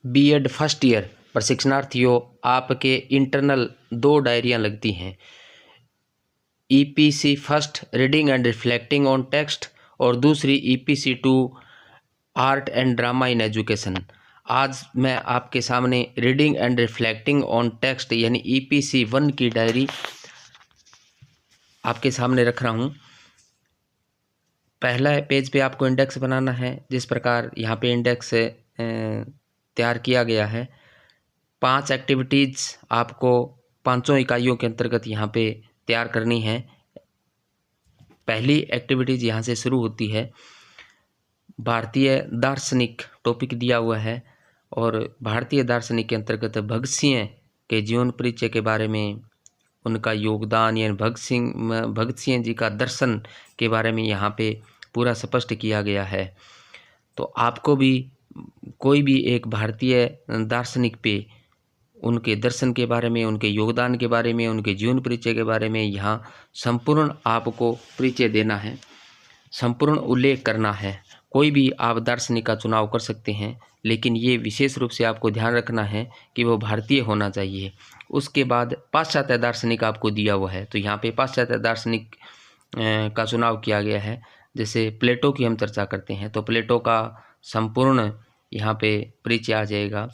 BEd first year प्रशिक्षणार्थियों, आपके internal 2 डायरियाँ लगती हैं। EPC first reading and reflecting on text और दूसरी EPC 2 art and drama in education. आज मैं आपके सामने reading and reflecting on text यानी ईपीसी 1 की डायरी आपके सामने रख रहा हूँ। पहला पेज पे आपको इंडेक्स बनाना है। जिस प्रकार यहाँ पे इंडेक्स तैयार किया गया है, 5 एक्टिविटीज़ आपको 5 इकाइयों के अंतर्गत यहाँ पे तैयार करनी है। पहली एक्टिविटीज़ यहाँ से शुरू होती है। भारतीय दार्शनिक टॉपिक दिया हुआ है और भारतीय दार्शनिक के अंतर्गत भगत सिंह के जीवन परिचय के बारे में, उनका योगदान यानी भगत सिंह जी का दर्शन के बारे में यहाँ पे पूरा स्पष्ट किया गया है। तो आपको भी कोई भी एक भारतीय दार्शनिक पे उनके दर्शन के बारे में, उनके योगदान के बारे में, उनके जीवन परिचय के बारे में यहाँ संपूर्ण आपको परिचय देना है, संपूर्ण उल्लेख करना है। कोई भी आप दार्शनिक का चुनाव कर सकते हैं, लेकिन ये विशेष रूप से आपको ध्यान रखना है कि वो भारतीय होना चाहिए। उसके बाद पाश्चात्य दार्शनिक आपको दिया हुआ है, तो यहाँ पे पाश्चात्य दार्शनिक का चुनाव किया गया है। जैसे प्लेटो की हम चर्चा करते हैं तो प्लेटो का संपूर्ण यहाँ पे परिचय आ जाएगा।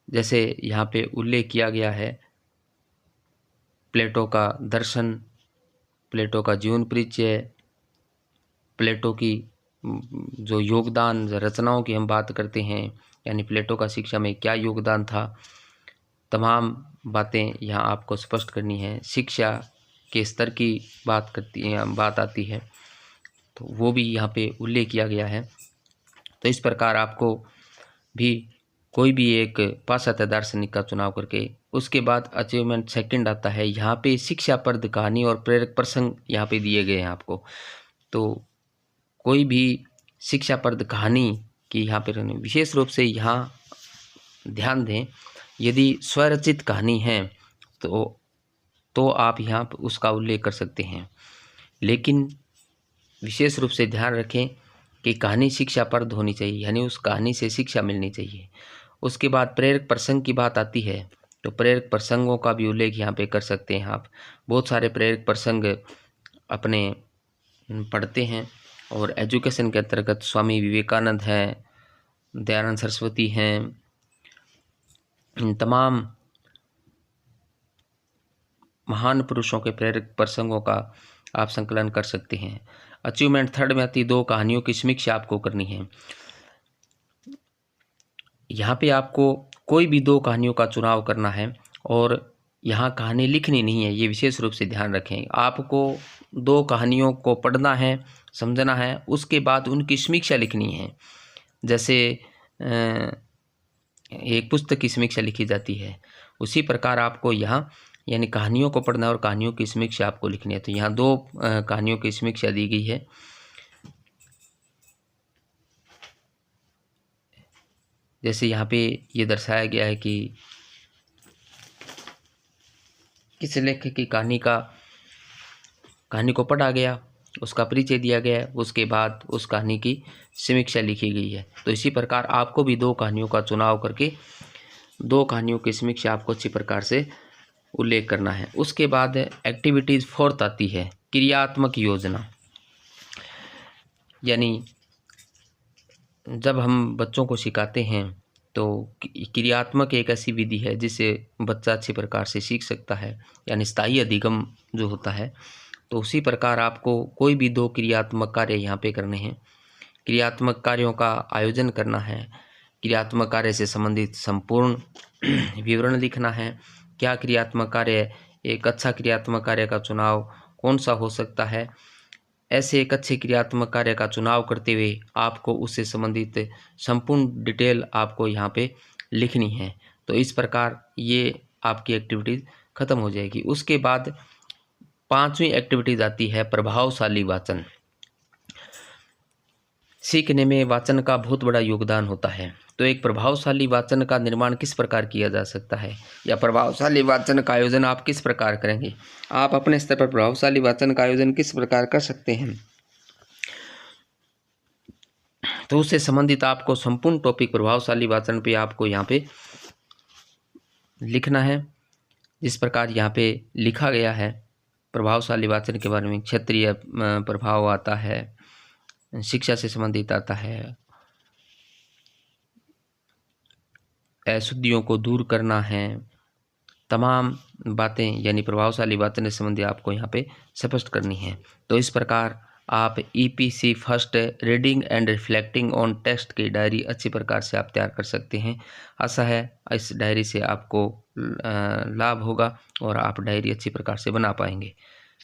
जैसे यहाँ पे उल्लेख किया गया है प्लेटो का दर्शन, प्लेटो का जीवन परिचय, प्लेटो की जो योगदान, रचनाओं की हम बात करते हैं यानी प्लेटो का शिक्षा में क्या योगदान था, तमाम बातें यहाँ आपको स्पष्ट करनी है। शिक्षा के स्तर की बात आती है तो वो भी यहाँ पे उल्लेख किया गया है। तो इस प्रकार आपको भी कोई भी एक पाश्चात्य दार्शनिक का चुनाव करके, उसके बाद अचीवमेंट सेकंड आता है। यहाँ पे शिक्षाप्रद कहानी और प्रेरक प्रसंग यहाँ पे दिए गए हैं आपको। तो कोई भी शिक्षाप्रद कहानी की यहाँ पे विशेष रूप से यहाँ ध्यान दें, यदि स्वरचित कहानी है तो आप यहाँ पर उसका उल्लेख कर सकते हैं, लेकिन विशेष रूप से ध्यान रखें कि कहानी शिक्षाप्रद होनी चाहिए, यानी उस कहानी से शिक्षा मिलनी चाहिए। उसके बाद प्रेरक प्रसंग की बात आती है तो प्रेरक प्रसंगों का भी उल्लेख यहाँ पे कर सकते हैं आप। बहुत सारे प्रेरक प्रसंग अपने पढ़ते हैं और एजुकेशन के अंतर्गत स्वामी विवेकानंद हैं, दयानंद सरस्वती हैं, इन तमाम महान पुरुषों के प्रेरक प्रसंगों का आप संकलन कर सकते हैं। अचीवमेंट थर्ड में आती 2 कहानियों की समीक्षा आपको करनी है। यहाँ पे आपको कोई भी 2 कहानियों का चुनाव करना है और यहाँ कहानी लिखनी नहीं है, ये विशेष रूप से ध्यान रखें। आपको 2 कहानियों को पढ़ना है, समझना है, उसके बाद उनकी समीक्षा लिखनी है। जैसे एक पुस्तक की समीक्षा लिखी जाती है, उसी प्रकार आपको यहाँ यानी कहानियों को पढ़ना और कहानियों की समीक्षा आपको लिखनी है। तो यहाँ 2 कहानियों की समीक्षा दी गई है। जैसे यहाँ पे ये दर्शाया गया है कि किस लेखक की कहानी को पढ़ा गया, उसका परिचय दिया गया, उसके बाद उस कहानी की समीक्षा लिखी गई है। तो इसी प्रकार आपको भी 2 कहानियों का चुनाव करके 2 कहानियों की समीक्षा आपको अच्छी प्रकार से उल्लेख करना है। उसके बाद एक्टिविटीज़ 4th आती है, क्रियात्मक योजना। यानी जब हम बच्चों को सिखाते हैं तो क्रियात्मक एक ऐसी विधि है जिससे बच्चा अच्छी प्रकार से सीख सकता है, यानी स्थायी अधिगम जो होता है। तो उसी प्रकार आपको कोई भी 2 क्रियात्मक कार्य यहाँ पे करने हैं। क्रियात्मक कार्यों का आयोजन करना है, क्रियात्मक कार्य से संबंधित संपूर्ण विवरण लिखना है। क्या क्रियात्मक कार्य, एक अच्छा क्रियात्मक कार्य का चुनाव कौन सा हो सकता है, ऐसे एक अच्छे क्रियात्मक कार्य का चुनाव करते हुए आपको उससे संबंधित संपूर्ण डिटेल आपको यहाँ पे लिखनी है। तो इस प्रकार ये आपकी एक्टिविटीज़ खत्म हो जाएगी। उसके बाद 5वीं एक्टिविटीज़ आती है प्रभावशाली वाचन। सीखने में वाचन का बहुत बड़ा योगदान होता है। तो एक प्रभावशाली वाचन का निर्माण किस प्रकार किया जा सकता है, या प्रभावशाली वाचन का आयोजन आप किस प्रकार करेंगे? आप अपने स्तर पर प्रभावशाली वाचन का आयोजन किस प्रकार कर सकते हैं? तो उससे संबंधित आपको संपूर्ण टॉपिक प्रभावशाली वाचन पे आपको यहाँ पे लिखना है। जिस प्रकार यहाँ पे लिखा गया है प्रभावशाली वाचन के बारे में, क्षेत्रीय प्रभाव आता है, शिक्षा से संबंधित आता है, अशुद्धियों को दूर करना है, तमाम बातें यानी प्रभावशाली वाचन से संबंधित आपको यहाँ पे स्पष्ट करनी है। तो इस प्रकार आप EPC first reading and reflecting on text की डायरी अच्छी प्रकार से आप तैयार कर सकते हैं। आशा है इस डायरी से आपको लाभ होगा और आप डायरी अच्छी प्रकार से बना पाएंगे।